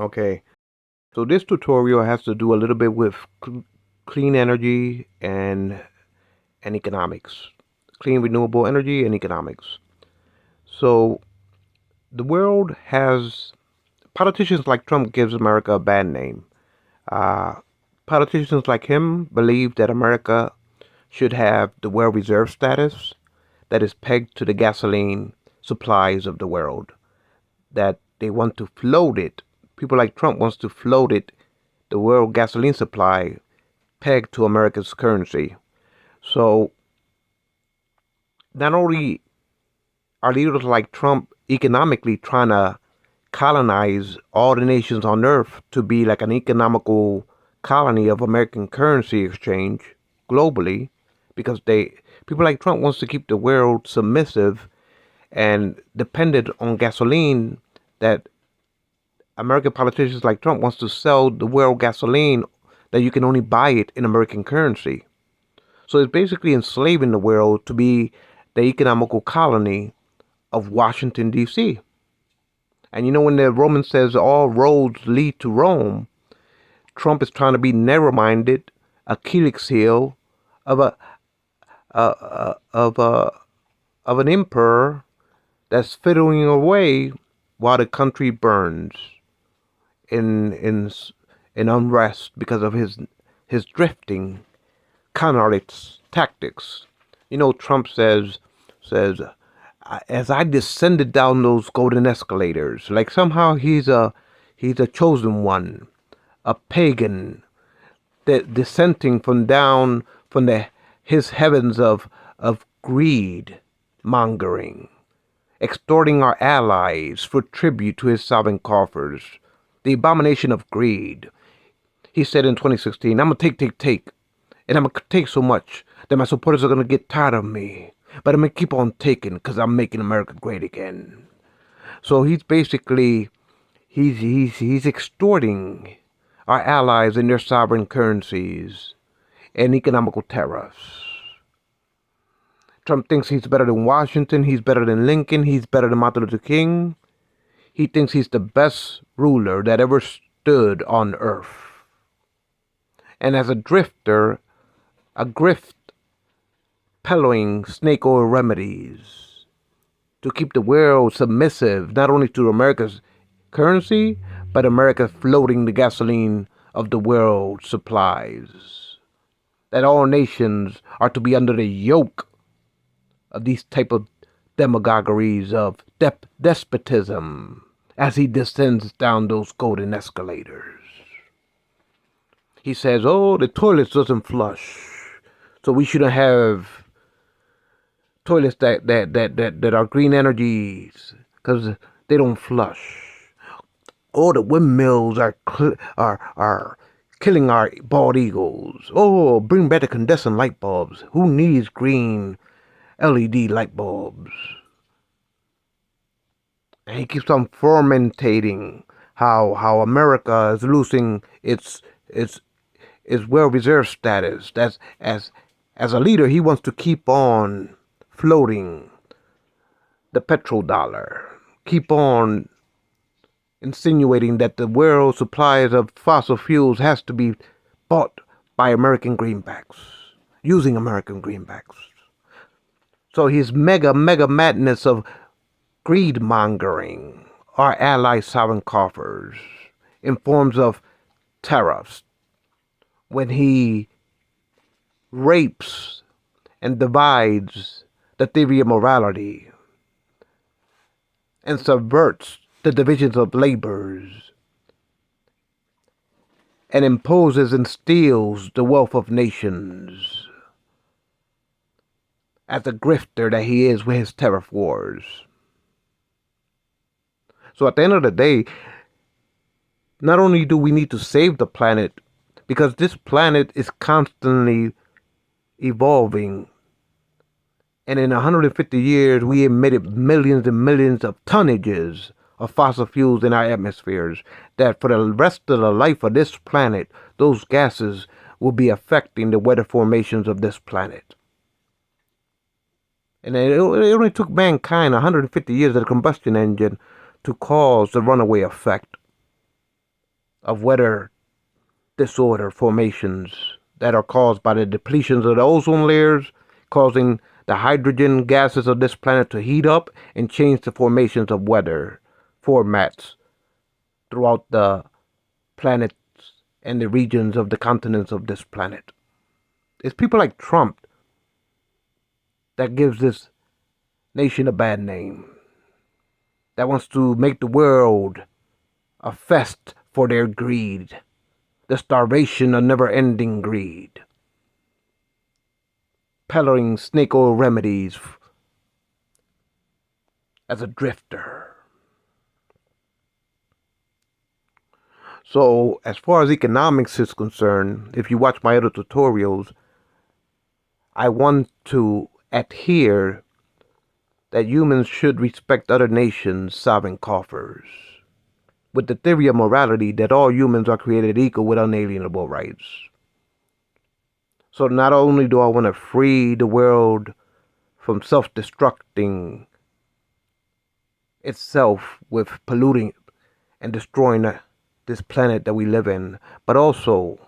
Okay, so this tutorial has to do a little bit with clean energy and economics, clean renewable energy and economics. So the world has politicians like Trump gives America a bad name. Uh, Politicians like him believe that America should have the world reserve status that is pegged to the gasoline supplies of the world. That they want to float it. People like Trump wants to float it, the world gasoline supply pegged to America's currency. So not only are leaders like Trump economically trying to colonize all the nations on earth to be like an economical colony of American currency exchange globally, because they people like Trump wants to keep the world submissive and dependent on gasoline, that American politicians like Trump wants to sell the world gasoline that you can only buy it in American currency. So it's basically enslaving the world to be the economical colony of Washington, D.C. And you know, when the Roman says all roads lead to Rome, Trump is trying to be narrow-minded, Achilles heel of a of an emperor that's fiddling away while the country burns in in in unrest because of his drifting counterfeit tactics. You know, Trump says as I descended down those golden escalators, like somehow he's a chosen one, a pagan, that descending from down from the his heavens of greed mongering, extorting our allies for tribute to his sovereign coffers, the abomination of greed. He said in 2016, I'm gonna take, and I'm gonna take so much that my supporters are gonna get tired of me. But I'm gonna keep on taking because I'm making America great again. So he's basically he's extorting our allies in their sovereign currencies and economical tariffs. Trump thinks he's better than Washington, he's better than Lincoln, he's better than Martin Luther King. He thinks he's the best ruler that ever stood on earth. And as a drifter, a grift peddling snake oil remedies to keep the world submissive not only to America's currency, but America floating the gasoline of the world supplies. That all nations are to be under the yoke of these type of demagogueries of despotism as he descends down those golden escalators. He says, oh, the toilets doesn't flush, so we shouldn't have toilets that are green energies because they don't flush. Oh, the windmills are killing our bald eagles. Oh, bring back the incandescent light bulbs. Who needs green LED light bulbs? And he keeps on fermentating how America is losing its well reserved status. That's as a leader, he wants to keep on floating the petrodollar, keep on insinuating that the world supplies of fossil fuels has to be bought by American greenbacks, using American greenbacks. So his mega madness of greed mongering our ally sovereign coffers in forms of tariffs, when he rapes and divides the theory of morality and subverts the divisions of labors and imposes and steals the wealth of nations as a grifter that he is with his tariff wars. So at the end of the day, not only do we need to save the planet, because this planet is constantly evolving, and in 150 years we emitted millions and millions of tonnages of fossil fuels in our atmospheres, that for the rest of the life of this planet, those gases will be affecting the weather formations of this planet. And it only took mankind 150 years of the combustion engine to cause the runaway effect. of weather disorder formations that are caused by the depletions of the ozone layers, causing the hydrogen gases of this planet to heat up and change the formations of weather formats throughout the planets and the regions of the continents of this planet. It's people like Trump that gives this nation a bad name, that wants to make the world a fest for their greed, the starvation of never-ending greed, peddling snake oil remedies as a drifter. So, as far as economics is concerned, if you watch my other tutorials, I want to adhere that humans should respect other nations' sovereign coffers, with the theory of morality that all humans are created equal with unalienable rights. So not only do I want to free the world from self-destructing itself with polluting and destroying this planet that we live in, but also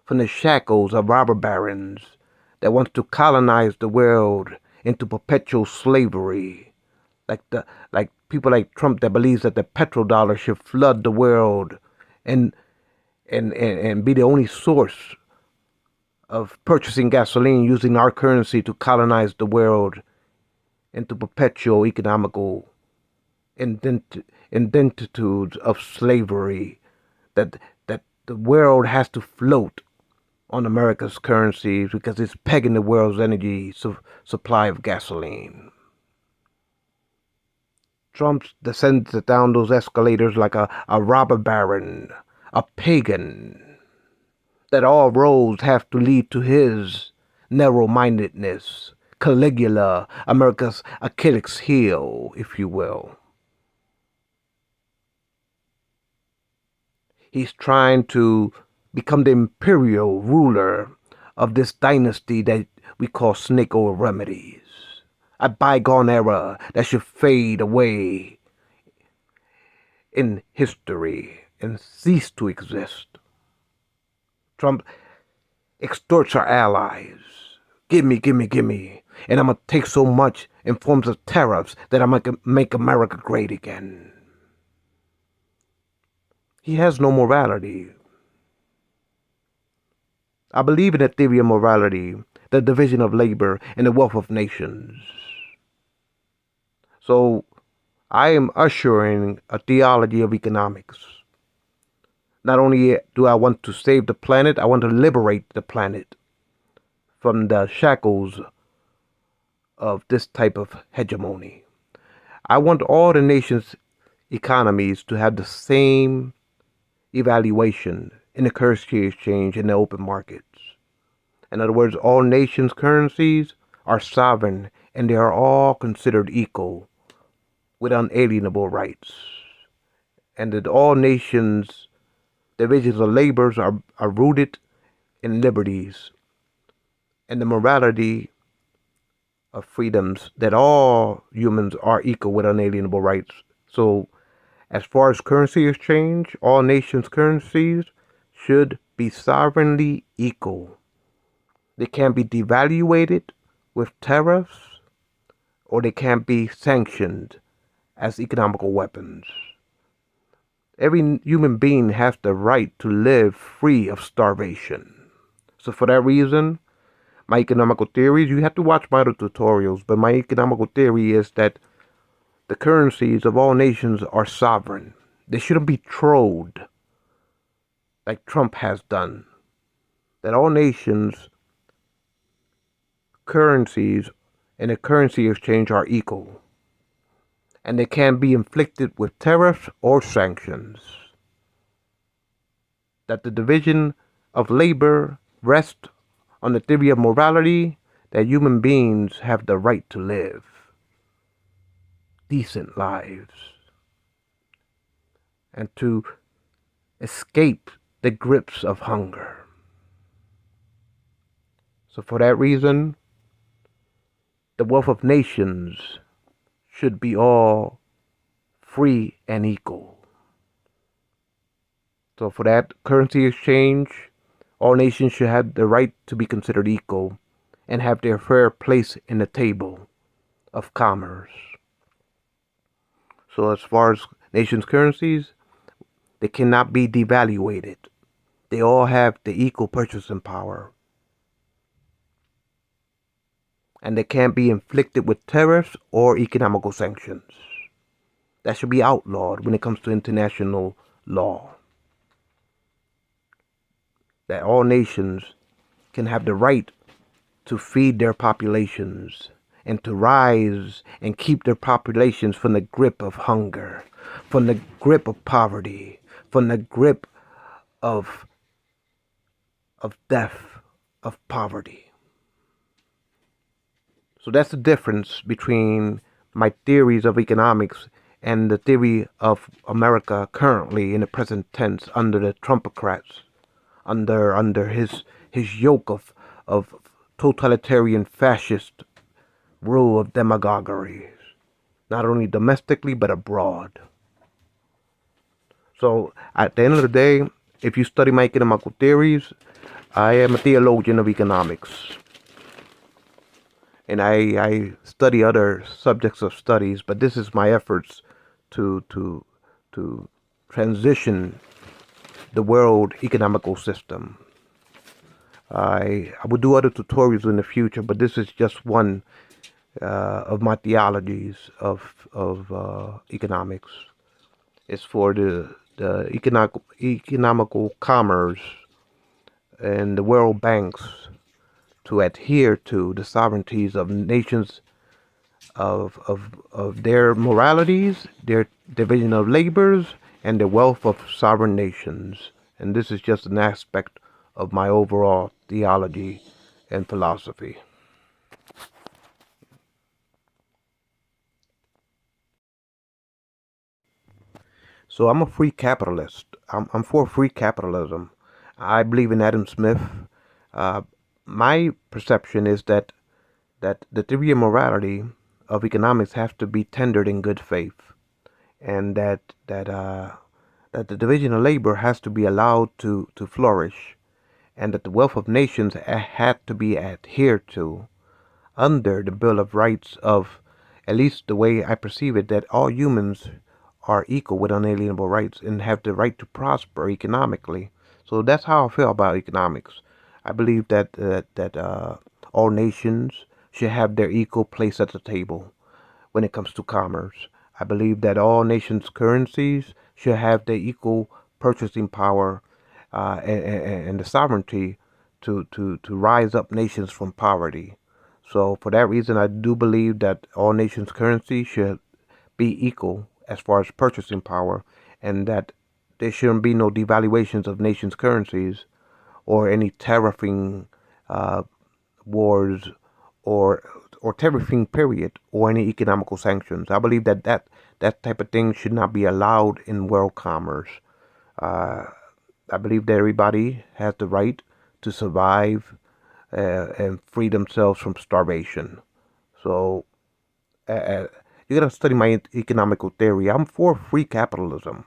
from the shackles of robber barons that want to colonize the world into perpetual slavery, like people like Trump that believes that the petrodollar should flood the world and and be the only source of purchasing gasoline using our currency to colonize the world into perpetual economical indentitudes of slavery, that the world has to float on America's currency because it's pegging the world's energy supply of gasoline. Trump descends down those escalators like a robber baron, a pagan, that all roads have to lead to his narrow-mindedness, Caligula, America's Achilles heel, if you will. He's trying to become the imperial ruler of this dynasty that we call snake oil remedies. A bygone era that should fade away in history and cease to exist. Trump extorts our allies. Gimme, gimme, gimme. And I'm going to take so much in forms of tariffs that I'm going to make America great again. He has no morality. I believe in the theory of morality, the division of labor, and the wealth of nations. So I am ushering a theology of economics. Not only do I want to save the planet, I want to liberate the planet from the shackles of this type of hegemony. I want all the nations' economies to have the same evaluation in the currency exchange in the open markets. In other words, all nations' currencies are sovereign and they are all considered equal with unalienable rights. And that all nations' divisions of labors are rooted in liberties and the morality of freedoms, that all humans are equal with unalienable rights. So as far as currency exchange, all nations' currencies should be sovereignly equal. They can't be devaluated with tariffs, or they can't be sanctioned as economical weapons. Every human being has the right to live free of starvation. So for that reason, my economical theories, you have to watch my other tutorials, but my economical theory is that the currencies of all nations are sovereign. They shouldn't be trolled like Trump has done. That all nations' currencies and the currency exchange are equal, and they can be inflicted with tariffs or sanctions. That the division of labor rests on the theory of morality, that human beings have the right to live decent lives and to escape the grips of hunger. So for that reason, the wealth of nations should be all free and equal. So for that currency exchange, all nations should have the right to be considered equal and have their fair place in the table of commerce. So as far as nations' currencies, they cannot be devaluated. They all have the equal purchasing power. And they can't be inflicted with tariffs or economical sanctions. That should be outlawed when it comes to international law. That all nations can have the right to feed their populations and to rise and keep their populations from the grip of hunger, from the grip of poverty, from the grip of death, of poverty. So that's the difference between my theories of economics and the theory of America currently in the present tense under the Trumpocrats, under his yoke of totalitarian fascist rule of demagoguery, not only domestically but abroad. So at the end of the day, if you study my economical theories, I am a theologian of economics. And I study other subjects of studies, but this is my efforts to transition the world economical system. I will do other tutorials in the future, but this is just one of my theologies of economics. It's for the economical commerce and the world banks to adhere to the sovereignties of nations of their moralities, their division of labors, and the wealth of sovereign nations. And this is just an aspect of my overall theology and philosophy. So I'm a free capitalist. I'm for free capitalism. I believe in Adam Smith. Uh, my perception is that the theory of morality of economics has to be tendered in good faith, and that the division of labor has to be allowed to flourish, and that the wealth of nations had to be adhered to under the Bill of Rights of, at least the way I perceive it, that all humans are equal with unalienable rights and have the right to prosper economically. So that's how I feel about economics. I believe that all nations should have their equal place at the table when it comes to commerce. I believe that all nations' currencies should have the equal purchasing power and the sovereignty to rise up nations from poverty. So for that reason, I do believe that all nations' currency should be equal as far as purchasing power, and that there shouldn't be no devaluations of nations' currencies or any tariffing uh, wars or tariffing period or any economical sanctions. I believe that type of thing should not be allowed in world commerce. Uh, I believe that everybody has the right to survive and free themselves from starvation. So you gotta study my economical theory. I'm for free capitalism,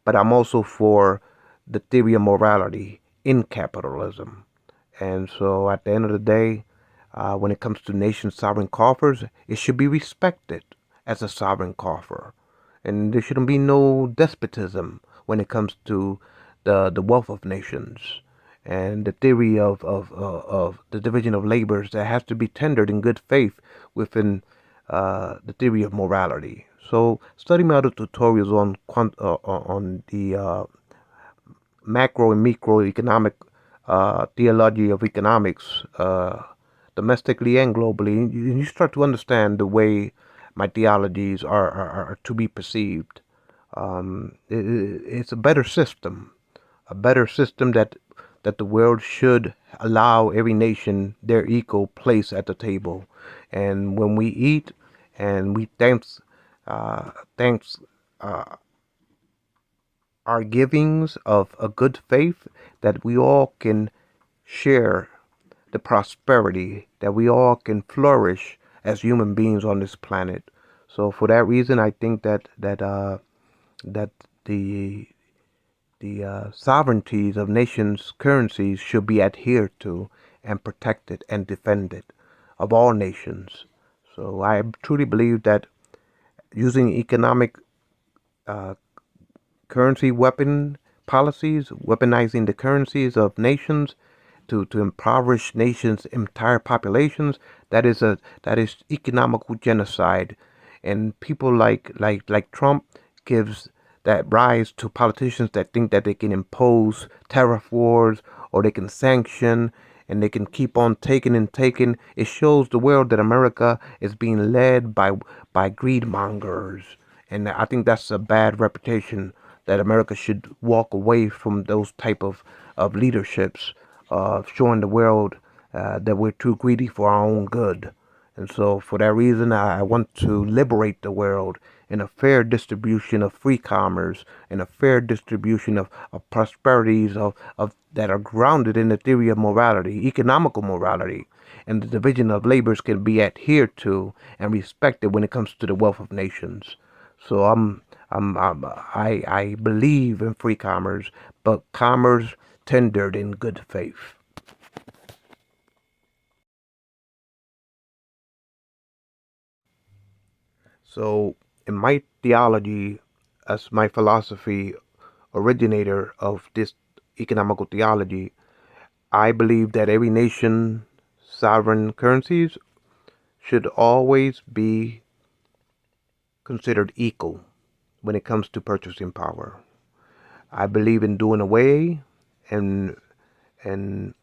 but I'm also for the theory of morality in capitalism. And so at the end of the day, when it comes to nation sovereign coffers, it should be respected as a sovereign coffer. And there shouldn't be no despotism when it comes to the wealth of nations. And the theory of the division of labors that has to be tendered in good faith within the theory of morality. So study my other tutorials on the macro and microeconomic theology of economics, domestically and globally. You start to understand the way my theologies are to be perceived. It's a better system that the world should allow every nation their equal place at the table. And when we eat and we thanks our givings of a good faith, that we all can share the prosperity, that we all can flourish as human beings on this planet. So for that reason, I think that the the sovereignties of nations' currencies should be adhered to and protected and defended of all nations. So I truly believe that using economic uh, currency weapon policies, weaponizing the currencies of nations to impoverish nations' entire populations, that is economical genocide. And people like Trump gives that rise to politicians that think that they can impose tariff wars or they can sanction and they can keep on taking and taking. It shows the world that America is being led by greed mongers. And I think that's a bad reputation, that America should walk away from those type of leaderships, showing the world that we're too greedy for our own good. And so, for that reason, I want to liberate the world in a fair distribution of free commerce and a fair distribution of prosperities of that are grounded in the theory of morality, economical morality, and the division of labors can be adhered to and respected when it comes to the wealth of nations. So I believe in free commerce, but commerce tendered in good faith. So, in my theology, as my philosophy originator of this economical theology, I believe that every nation sovereign currencies should always be considered equal when it comes to purchasing power. I believe in doing away and and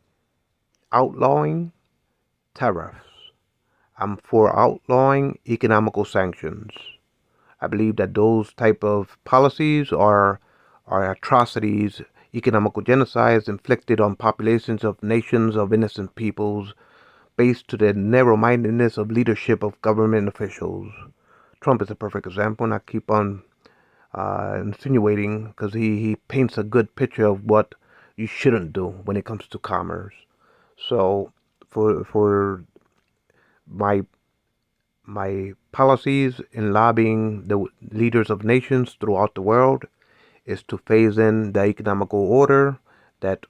outlawing tariffs. I'm for outlawing economical sanctions. I believe that those type of policies are atrocities, economical genocides inflicted on populations of nations of innocent peoples based to the narrow-mindedness of leadership of government officials. Trump is a perfect example, and I keep on insinuating because he paints a good picture of what you shouldn't do when it comes to commerce. So for my my policies in lobbying the leaders of nations throughout the world is to phase in the economical order that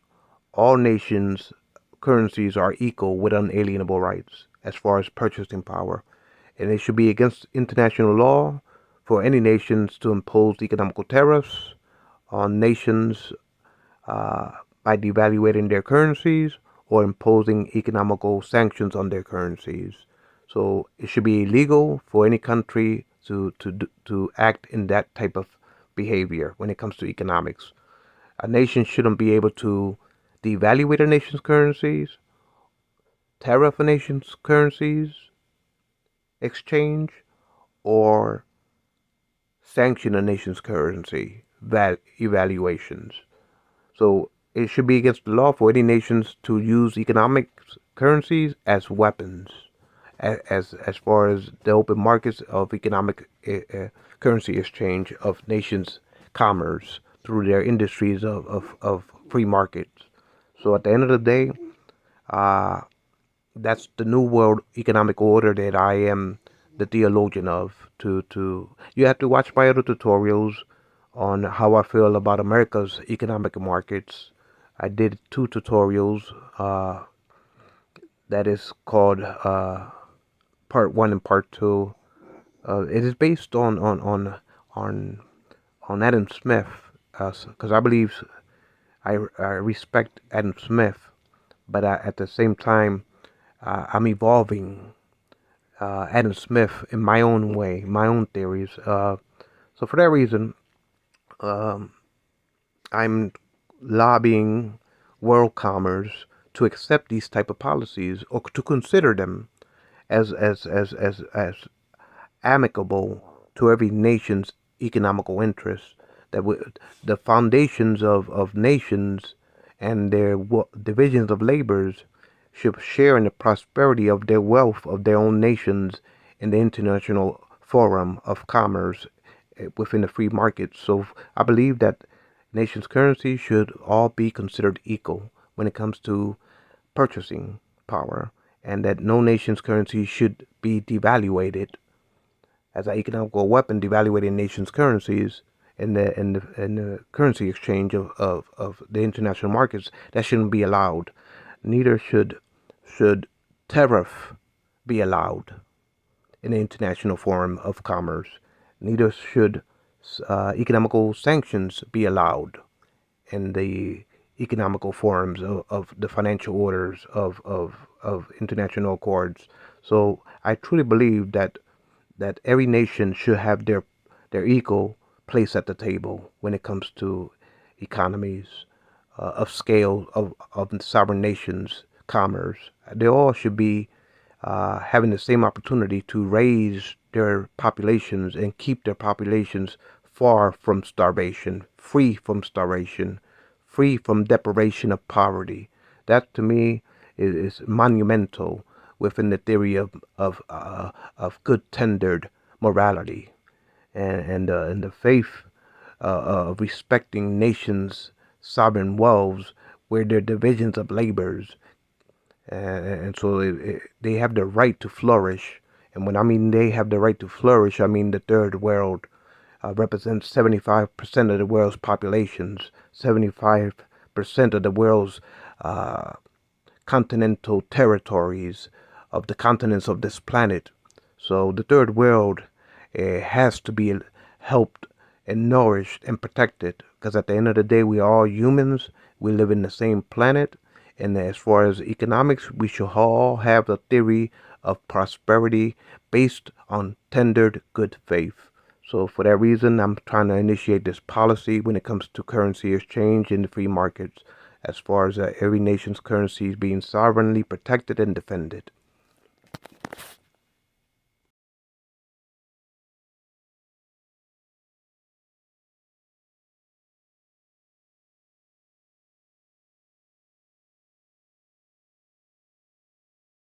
all nations' currencies are equal with unalienable rights as far as purchasing power. And it should be against international law for any nations to impose economical tariffs on nations uh, by devaluating their currencies or imposing economical sanctions on their currencies. So it should be illegal for any country to act in that type of behavior when it comes to economics. A nation shouldn't be able to devaluate a nation's currencies, tariff a nation's currencies exchange, or sanction a nation's currency evaluations. So it should be against the law for any nations to use economic currencies as weapons, as far as the open markets of economic currency exchange of nations' commerce through their industries of free markets. So at the end of the day, uh, that's the new world economic order that I am the theologian of. To you have to watch my other tutorials on how I feel about America's economic markets. I did two tutorials that is called part one and part two. It is based on on Adam Smith, because I believe I respect Adam Smith, but at the same time I'm evolving Adam Smith in my own way, my own theories. So for that reason, um, I'm lobbying world commerce to accept these type of policies or to consider them as amicable to every nation's economical interests. That the foundations of nations and their divisions of labors should share in the prosperity of their wealth of their own nations in the international forum of commerce within the free market. So I believe that nations' currency should all be considered equal when it comes to purchasing power, and that no nation's currency should be devaluated as an economical weapon, devaluating nations' currencies in the currency exchange of the international markets. That shouldn't be allowed. Neither should tariff be allowed in the international forum of commerce. Neither should economical sanctions be allowed in the economical forums of the financial orders of international accords. So I truly believe that every nation should have their equal place at the table when it comes to economies of scale of sovereign nations commerce. They all should be having the same opportunity to raise their populations and keep their populations far from starvation, free from deprivation of poverty. That to me is monumental within the theory of good tendered morality and the faith of respecting nations' sovereign wells where their divisions of labors and so they have the right to flourish. And when I mean they have the right to flourish, I mean the third world represents 75% of the world's populations, 75% of the world's uh, continental territories of the continents of this planet. So the third world has to be helped and nourished and protected because at the end of the day, we are all humans. We live in the same planet. And as far as economics, we should all have a theory of prosperity based on tendered good faith. So for that reason, I'm trying to initiate this policy when it comes to currency exchange in the free markets, as far as every nation's currencies being sovereignly protected and defended.